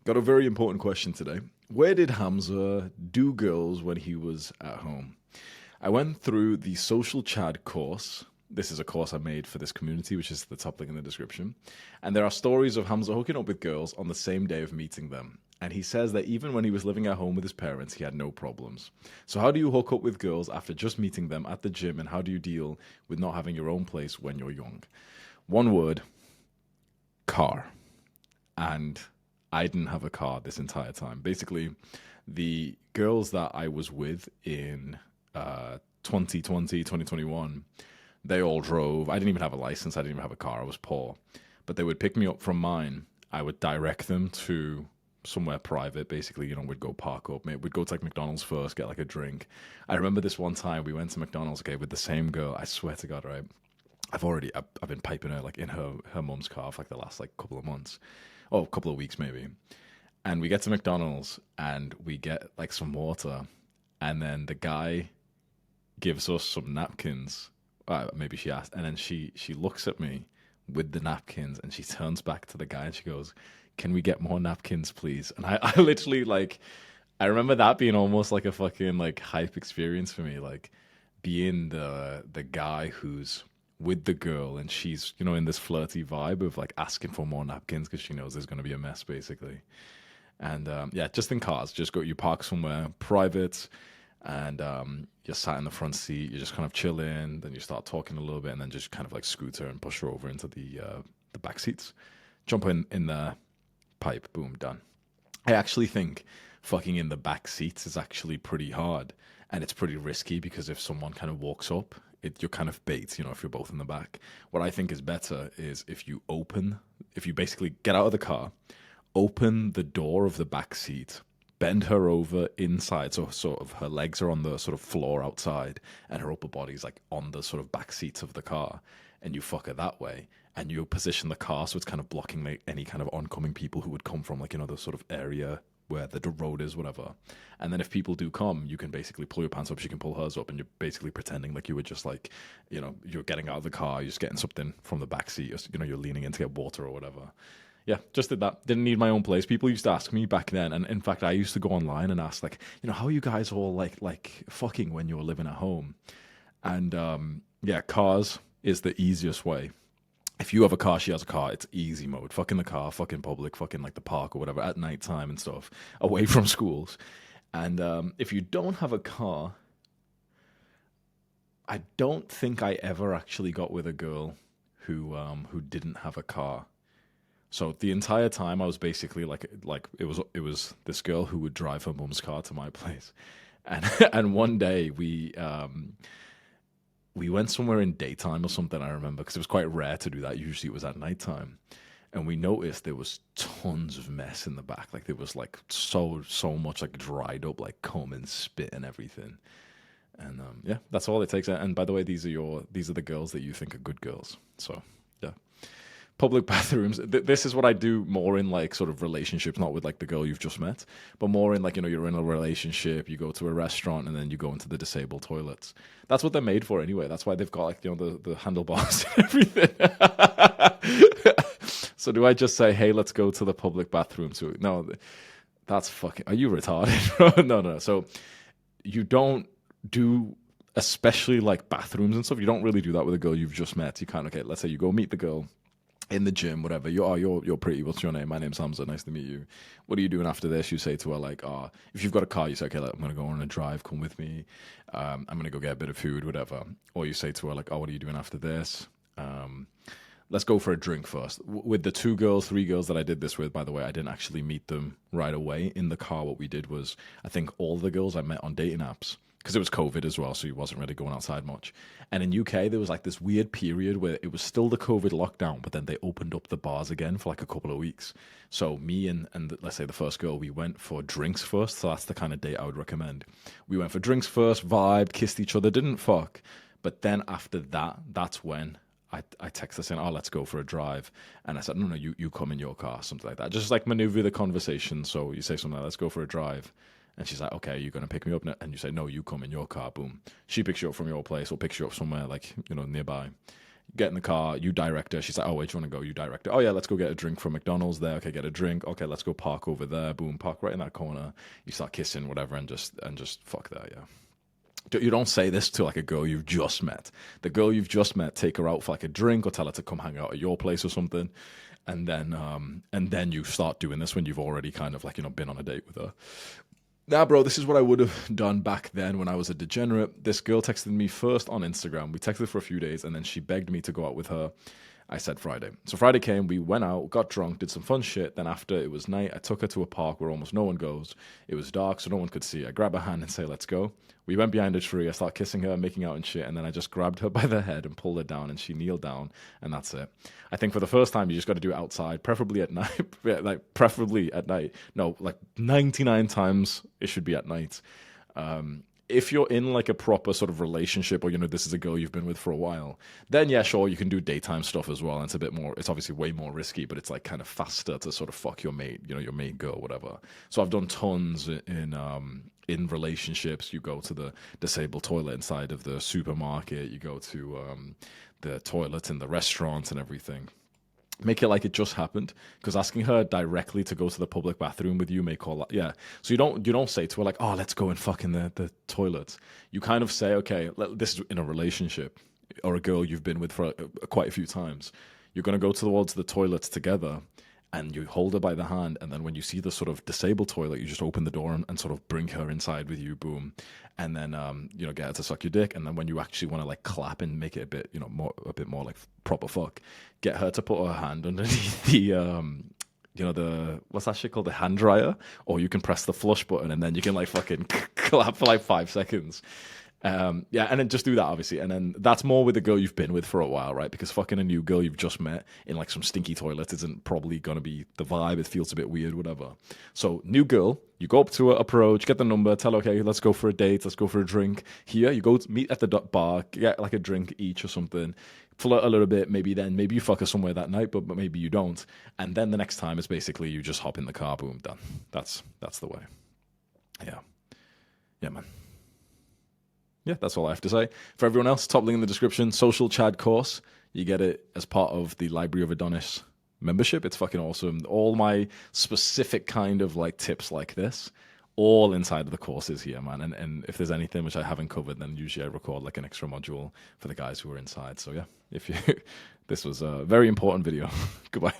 Got a very important question today. Where did Hamza do girls when he was at home? I went through the social chat course. This is a course I made for this community, which is the top link in the description. And there are stories of Hamza hooking up with girls on the same day of meeting them. And he says that even when he was living at home with his parents, he had no problems. So, how do you hook up with girls after just meeting them at the gym? And how do you deal with not having your own place when you're young? One word: car. And I didn't have a car this entire time. Basically, the girls that I was with in 2020, 2021, they all drove. I didn't even have a license. I didn't even have a car. I was poor. But they would pick me up from mine. I would direct them to somewhere private. Basically, we'd go park up. We'd go to like McDonald's first, get like a drink. I remember this one time we went to McDonald's, okay, with the same girl. I swear to God, right? I've been piping her like in her mum's car for like the last like couple of months. Oh, a couple of weeks maybe. And we get to McDonald's and we get like some water. And then the guy gives us some napkins. Maybe she asked. And then she looks at me with the napkins and she turns back to the guy and she goes, "Can we get more napkins, please?" And I literally like, I remember that being almost like a fucking like hype experience for me. Like being the guy who's with the girl and she's in this flirty vibe of like asking for more napkins because she knows there's going to be a mess basically. And yeah, just in cars, just go, you park somewhere private and you're sat in the front seat, you're just kind of chilling, then you start talking a little bit and then just kind of like scoot her and push her over into the back seats, jump in the pipe, boom, done. I actually think fucking in the back seats is actually pretty hard and it's pretty risky because if someone kind of walks up, you're kind of bait, if you're both in the back. What I think is better is if you basically get out of the car, open the door of the back seat, bend her over inside, so sort of her legs are on the sort of floor outside and her upper body's like on the sort of back seat of the car, and you fuck her that way, and you position the car so it's kind of blocking like any kind of oncoming people who would come from like the sort of area where the road is, whatever. And then if people do come, you can basically pull your pants up, she can pull hers up, and you're basically pretending like you were just like, you're getting out of the car, you're just getting something from the back seat, you're leaning in to get water or whatever. Yeah, just did that. Didn't need my own place. People used to ask me back then, and in fact, I used to go online and ask, like, how are you guys all like fucking when you were living at home? And yeah, cars is the easiest way. If you have a car, she has a car, it's easy mode. Fucking the car, fucking public, fucking like the park or whatever at night time and stuff, away from schools. And if you don't have a car, I don't think I ever actually got with a girl who didn't have a car. So the entire time I was basically like it was this girl who would drive her mum's car to my place, and and one day we went somewhere in daytime or something. I remember because it was quite rare to do that. Usually it was at nighttime, and we noticed there was tons of mess in the back. Like there was like so much like dried up like cum and spit and everything. And yeah, that's all it takes. And by the way, these are the girls that you think are good girls. So yeah. Public bathrooms. This is what I do more in like sort of relationships, not with like the girl you've just met, but more in like you're in a relationship, you go to a restaurant, and then you go into the disabled toilets. That's what they're made for anyway. That's why they've got like the handlebars and everything. So do I just say, hey, let's go to the public bathroom? No, that's fucking. Are you retarded, bro? No. So you don't do. Especially like bathrooms and stuff, you don't really do that with a girl you've just met. You can't. Okay, let's say you go meet the girl in the gym, whatever. You're pretty. What's your name? My name's Hamza. Nice to meet you. What are you doing after this? You say to her like, if you've got a car, you say, okay, I'm gonna go on a drive. Come with me. I'm gonna go get a bit of food, whatever. Or you say to her like, what are you doing after this? Let's go for a drink first. With the 3 girls that I did this with, by the way, I didn't actually meet them right away in the car. What we did was, I think all the girls I met on dating apps, because it was COVID as well, so he wasn't really going outside much. And in UK, there was like this weird period where it was still the COVID lockdown, but then they opened up the bars again for like a couple of weeks. So me and let's say the first girl, we went for drinks first. So that's the kind of date I would recommend. We went for drinks first, vibed, kissed each other, didn't fuck. But then after that, that's when I texted her saying, let's go for a drive. And I said, no, you come in your car, something like that. Just like maneuver the conversation. So you say something like, let's go for a drive. And she's like, okay, you're going to pick me up? And you say, no, you come in your car, boom. She picks you up from your place or picks you up somewhere like, nearby. Get in the car, you direct her. She's like, oh, where do you want to go? You direct her. Oh, yeah, let's go get a drink from McDonald's there. Okay, get a drink. Okay, let's go park over there. Boom, park right in that corner. You start kissing, whatever, and just fuck that, yeah. You don't say this to like a girl you've just met. The girl you've just met, take her out for like a drink or tell her to come hang out at your place or something, and then you start doing this when you've already kind of like been on a date with her. Nah, bro, this is what I would have done back then when I was a degenerate. This girl texted me first on Instagram. We texted for a few days, and then she begged me to go out with her. I said Friday. So Friday came, we went out, got drunk, did some fun shit. Then after it was night, I took her to a park where almost no one goes. It was dark, so no one could see. I grabbed her hand and say, let's go. We went behind a tree. I started kissing her, making out and shit. And then I just grabbed her by the head and pulled her down, and she kneeled down, and that's it. I think for the first time, you just got to do it outside, preferably at night. Yeah, like, preferably at night. No, like 99 times it should be at night. If you're in like a proper sort of relationship, or this is a girl you've been with for a while, then yeah, sure, you can do daytime stuff as well. And it's a bit more, it's obviously way more risky, but it's like kind of faster to sort of fuck your mate, your mate girl, whatever. So I've done tons in relationships. You go to the disabled toilet inside of the supermarket, you go to the toilet in the restaurant and everything. Make it like it just happened, because asking her directly to go to the public bathroom with you may call that, yeah. So you don't say to her like, oh, let's go and fuck in the toilet. You kind of say, okay, this is in a relationship or a girl you've been with for quite a few times. You're going to go towards the toilet together, and you hold her by the hand, and then when you see the sort of disabled toilet, you just open the door and sort of bring her inside with you, boom, and then get her to suck your dick, and then when you actually want to like clap and make it a bit a bit more like proper fuck, get her to put her hand underneath the the, what's that shit called, the hand dryer, or you can press the flush button, and then you can like fucking clap for like 5 seconds. Yeah, and then just do that, obviously, and then that's more with the girl you've been with for a while, right? Because fucking a new girl you've just met in like some stinky toilet isn't probably gonna be the vibe. It feels a bit weird, whatever. So new girl, you go up to her, approach, get the number, tell her, okay, let's go for a date, let's go for a drink. Here, you go to meet at the bar, get like a drink each or something, flirt a little bit, maybe you fuck her somewhere that night, but maybe you don't. And then the next time is basically you just hop in the car, boom, done. That's the way. Yeah, man. Yeah, that's all I have to say. For everyone else, top link in the description, Social Chad course. You get it as part of the Library of Adonis membership. It's fucking awesome. All my specific kind of like tips like this, all inside of the courses here, man. And if there's anything which I haven't covered, then usually I record like an extra module for the guys who are inside. So yeah, this was a very important video. Goodbye.